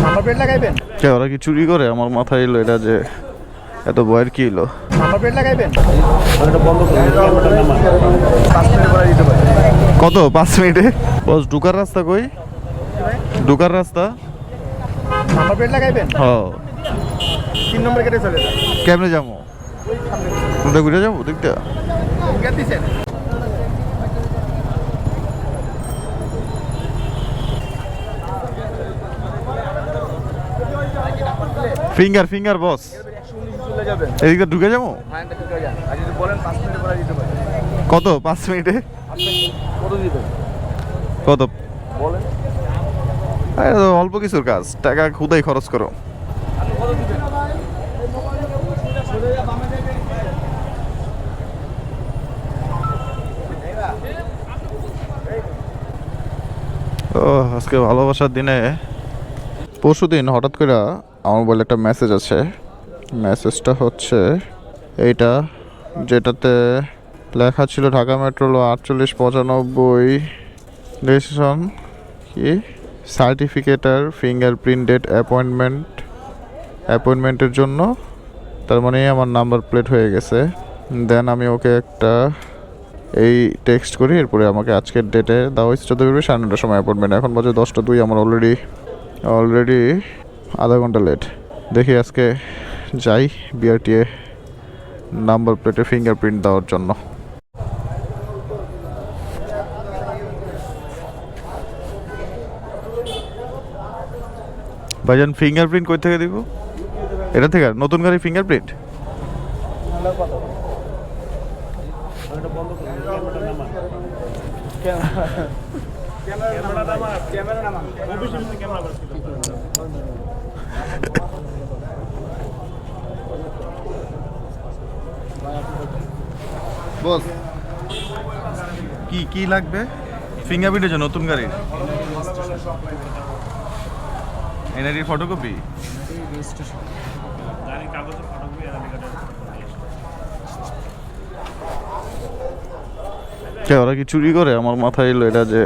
Number plate লাগাইবেন? কে ওরা কি চুরি করে? আমার মাথায় এলো এটা যে এত ভয়ের কি এলো। নাম্বার প্লেট লাগাইবেন? এটা বন্ধ করে 5 মিনিট পরে দিতে পারি। কত 5 মিনিটে? বস ঢুকার রাস্তা কই? ঢুকার রাস্তা নাম্বার প্লেট লাগাইবেন? হ্যাঁ 3 নম্বর গেটে চলে যান। কেমনে যাবো? কোনটা ঘুরে যাবো দেখতে? গেট দিছেন? ফিঙ্গার ফিঙ্গার বস চলে যাবেন। এদিকে ঢুকে যাবো? হ্যাঁ এটা ঢুকে যান। আর যদি বলেন 5 মিনিট পরে দিতে পারি। কত 5 মিনিটে? আপনি কত দিবেন কত বলেন? আরে তো অল্প কিছুর কাজ, টাকা খুদাই খরচ করো। আপনি কত দিবেন? ও আজকে ভালোবাসার দিনে পরশু দিন হঠাৎ করে আমার মোবাইলে একটা মেসেজ আছে। মেসেজটা হচ্ছে এইটা, যেটাতে লেখা ছিল ঢাকা মেট্রো 4895 রেজিস্ট্রেশন কি সার্টিফিকেটার ফিঙ্গারপ্রিন্ট ডেট অ্যাপয়েন্টমেন্টের জন্য। তার মানে আমার নাম্বার প্লেট হয়ে গেছে। দেন আমি ওকে একটা এই টেক্সট করি, এরপরে আমাকে আজকের ডেটে দেওয়া হয়েছে 14 ফেব্রুয়ারি 9:30টার সময় অ্যাপয়েন্টমেন্ট। এখন বাজে 10:02, আমার অলরেডি আধা ঘন্টা লেট। দেখি আজকে যাই BRTA নাম্বার প্লেটে ফিঙ্গারপ্রিন্ট দেওয়ার জন্য। ভাইজান ফিঙ্গারপ্রিন্ট কই থেকে দিব? এটা থেকে নতুন গাড়ি ফিঙ্গারপ্রিন্ট? বস কি কি লাগবে ফিঙ্গারপ্রিন্টের জন্য নতুন গাড়ির? এনআইডির ফটোকপি? কে ওরা কি চুরি করে? আমার মাথায় এলো এটা যে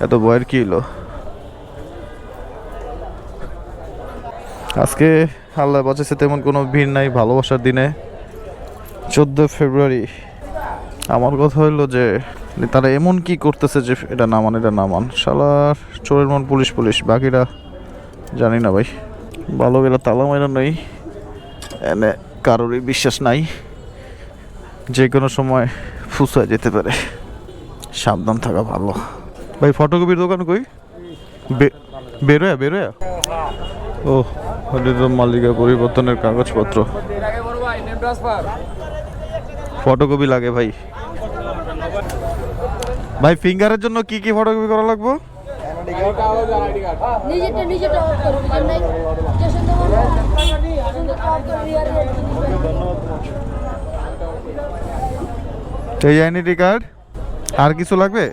এত ভয়ের কি এলো। আজকে আল্লাহ বাঁচাচ্ছে তেমন কোনো ভিড় নাই ভালোবাসার দিনে 14 ফেব্রুয়ারি। আমার কথা হলো যে তারা এমন কি করতেছে যে এটা নামান শালার চোরের মন পুলিশ বাকিরা জানি না ভাই। ভালো গেলে তালা মাইরা নেই, এনে কারোরই বিশ্বাস নাই, যে কোনো সময় ফুসা যেতে পারে, সাবধান থাকা ভালো। ভাই ফটোকপির দোকান কই? বেরোয়া ও মালিকা পরিবর্তনের কাগজপত্র ফটোকপি লাগে ভাই। ভাই ফিঙ্গারের জন্য কি কি ফটোকপি করা লাগবে? এই আইডেন্টি কার্ড আর কিছু লাগবে?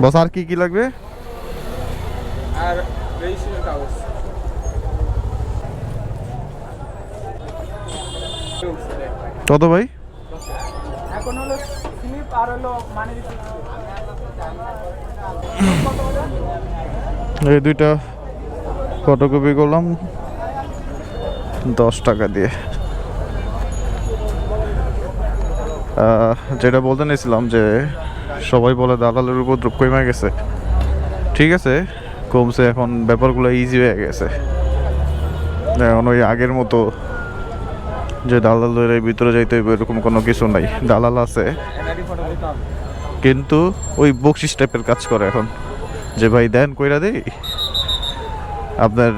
বস আর কি কি লাগবে? আর রেজিস্ট্রেশন কাগজ। কত ভাই? এখন হলো স্লিপ আর হলো মানে এই দুইটা ফটোকপি করলাম 10 টাকা দিয়ে। যেটা বলতে নিয়েছিলাম যে সবাই বলে দালালের উপদ্রব কমে গেছে, ঠিক আছে কমছে, এখন ব্যাপারগুলো ইজি হয়ে গেছে। এখন ওই আগের মতো যে দালালের ভিতরে যাইতে হইবে এরকম কোনো কিছু নাই। দালাল আছে কিন্তু ওই বকশিস টাইপের কাজ করে এখন, যে ভাই দেন কইরা দেই আপনার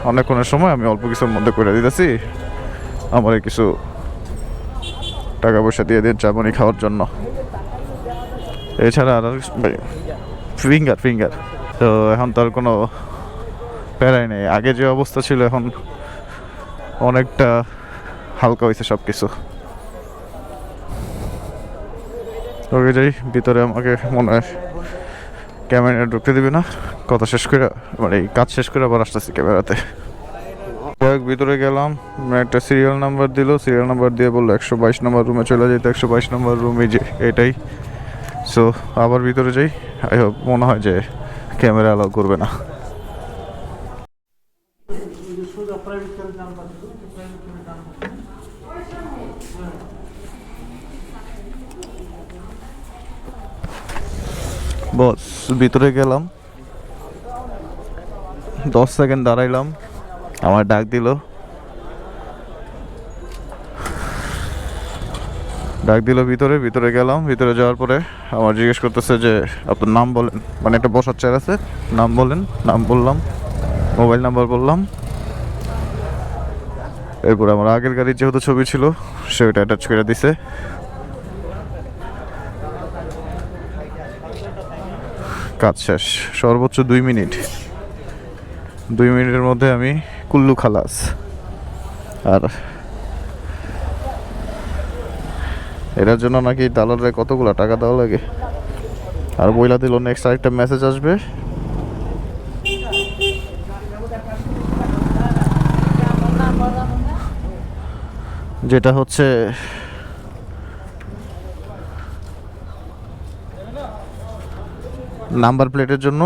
অনেকক্ষণের সময় আমি অল্প কিছুর মধ্যে করে দিতেছি, আমার কিছু টাকা পয়সা দিয়ে দিন চা পানি খাওয়ার জন্য। এছাড়া আর ফিঙ্গার তো এখন তার কোনো প্যারাই নেই। আগে যে অবস্থা ছিল এখন অনেকটা হালকা হয়েছে সব কিছু। ওকে যাই ভিতরে, আমাকে মনে হয় ক্যামেরা ঢুকতে দিবে না, কথা শেষ করে মানে এই কাজ শেষ করে আবার আসতেছি ক্যামেরাতে। ভিতরে গেলাম, একটা সিরিয়াল নাম্বার দিল, সিরিয়াল নাম্বার দিয়ে বললো 122 নম্বর রুমে চলে যেতে। 122 নম্বর রুমে যে এটাই। সো আবার ভিতরে যাই, আই হোপ মনে হয় যে ক্যামেরা অ্যালাউ করবে না। বস ভিতরে গেলাম, 10 সেকেন্ড দাঁড়াইলাম, আমার ডাক দিল। ভিতরে গেলাম। ভিতরে যাওয়ার পরে আমার জিজ্ঞেস করতেছে যে আপনার নাম বলেন, মানে একটা বসার চেয়ার আছে, নাম বলেন। নাম বললাম, মোবাইল নাম্বার বললাম। এরপরে আমার আগের গাড়ির যেহেতু ছবি ছিল সে ওইটা অ্যাটাচ করে দিছে। কাজ শেষ। সর্বোচ্চ 2 মিনিট, 2 মিনিটের মধ্যে আমি কুল্লু খালাস। আর এটার জন্য নাকি দালালরে কতগুলো টাকা দেওয়া লাগে। আর বইলা দিল নেক্সট আরেকটা মেসেজ আসবে, যেটা হচ্ছে নাম্বার প্লেটের জন্য।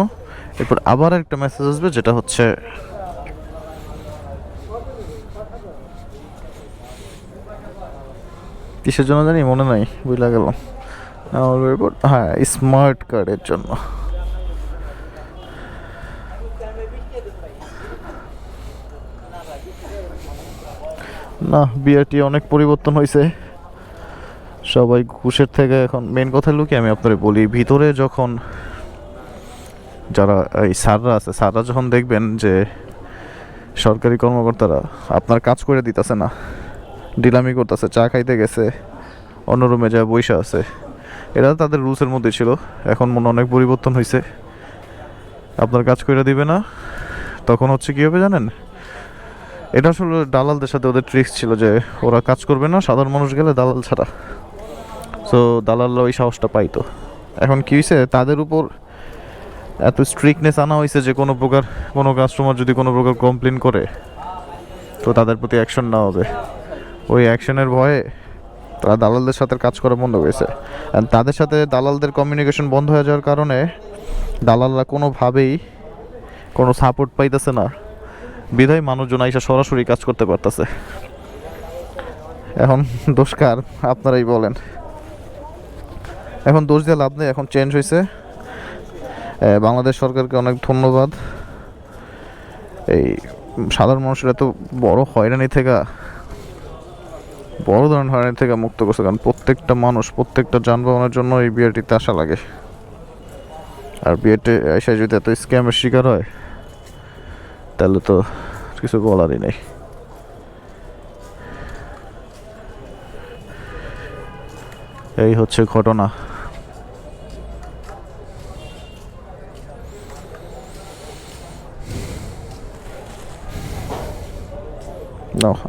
এরপর আবার একটা মেসেজ আসবে যেটা হচ্ছে কিসের জন্য জানি মনে নাই, বুঝলা গেল। হ্যাঁ, স্মার্ট কার্ডের জন্য। না, বিআরটি অনেক পরিবর্তন হয়েছে। সবাই ঘুষের থেকে এখন মেন কথা হলো কি, আমি আপনাদের বলি, ভিতরে যখন যারা এই স্যাররা আছে, স্যাররা যখন দেখবেন যে সরকারি কর্মকর্তারা আপনার কাজ করে দিতেছে না, ডিলামি করতেছে, চা খাইতে গেছে, অন্য রুমে যা বইসা আছে, এরা তাদের রুলসের মধ্যে ছিল। এখন মনে অনেক পরিবর্তন হয়েছে, আপনার কাজ করে দিবে না। তখন হচ্ছে কী হবে জানেন, এটা আসলে দালালদের সাথে ওদের ট্রিক্স ছিল যে ওরা কাজ করবে না সাধারণ মানুষ গেলে দালাল ছাড়া। সো দালালরা ওই সাহসটা পাইতো। এখন কী হয়েছে, তাদের উপর এত স্ট্রিক্টনেস আনা হয়েছে যে কোনো কাস্টমার যদি কোনো প্রকার কমপ্লেন করে তো তাদের প্রতি অ্যাকশন নেওয়া হবে। ওই অ্যাকশনের ভয়ে তারা দালালদের সাথে কাজ করা বন্ধ করেছে। আর তাদের সাথে দালালদের কমিউনিকেশন বন্ধ হয়ে যাওয়ার কারণে দালালরা কোনোভাবেই কোনো সাপোর্ট পাইতেছে না, বিধায় মানুষজন আইসা সরাসরি কাজ করতে পারতেছে। এখন দোষ কার আপনারাই বলেন। এখন দোষ দিয়ে লাভ নেই, এখন চেঞ্জ হয়েছে। বাংলাদেশ সরকারকে অনেক ধন্যবাদ, এই সাধারণ মানুষের এত বড় হয়রানি থেকে, বড় ধরনের হয়রানি থেকে মুক্ত করছে। কারণ প্রত্যেকটা মানুষ, প্রত্যেকটা যানবাহনের জন্য এই বিআরটিতে আসা লাগে। আর বিআরটি এসে যদি এত স্ক্যামের শিকার হয় তাহলে তো কিছু বলারই নেই। এই হচ্ছে ঘটনা।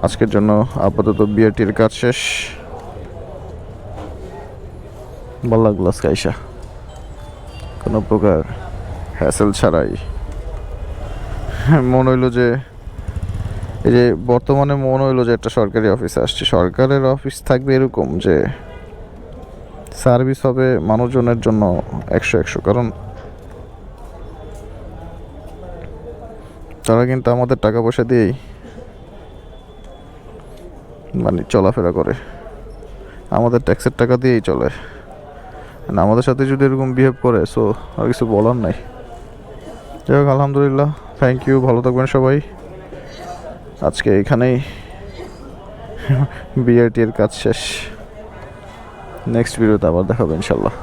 আজকের জন্য আপাতত বিআরটির কাজ শেষ। ভালো লাগলো আজকে আইসা, কোনো প্রকার হ্যাসেল ছাড়াই। মনে হইলো যে এই যে বর্তমানে মনে হইলো যে একটা সরকারি অফিসে আসছে। সরকারের অফিস থাকবে এরকম যে সার্ভিস হবে মানুষজনের জন্য 100-100। কারণ তারা কিন্তু আমাদের টাকা পয়সা দিয়েই মানে চলাফেরা করে, আমাদের ট্যাক্সের টাকা দিয়েই চলে। আমাদের সাথে যদি এরকম বিহেভ করে সো আর কিছু বলার নাই। যাই হোক, আলহামদুলিল্লাহ, থ্যাংক ইউ, ভালো থাকবেন সবাই। আজকে এখানেই বিআরটি এর কাজ শেষ। নেক্সট ভিডিওতে আবার দেখাবো ইনশাল্লাহ।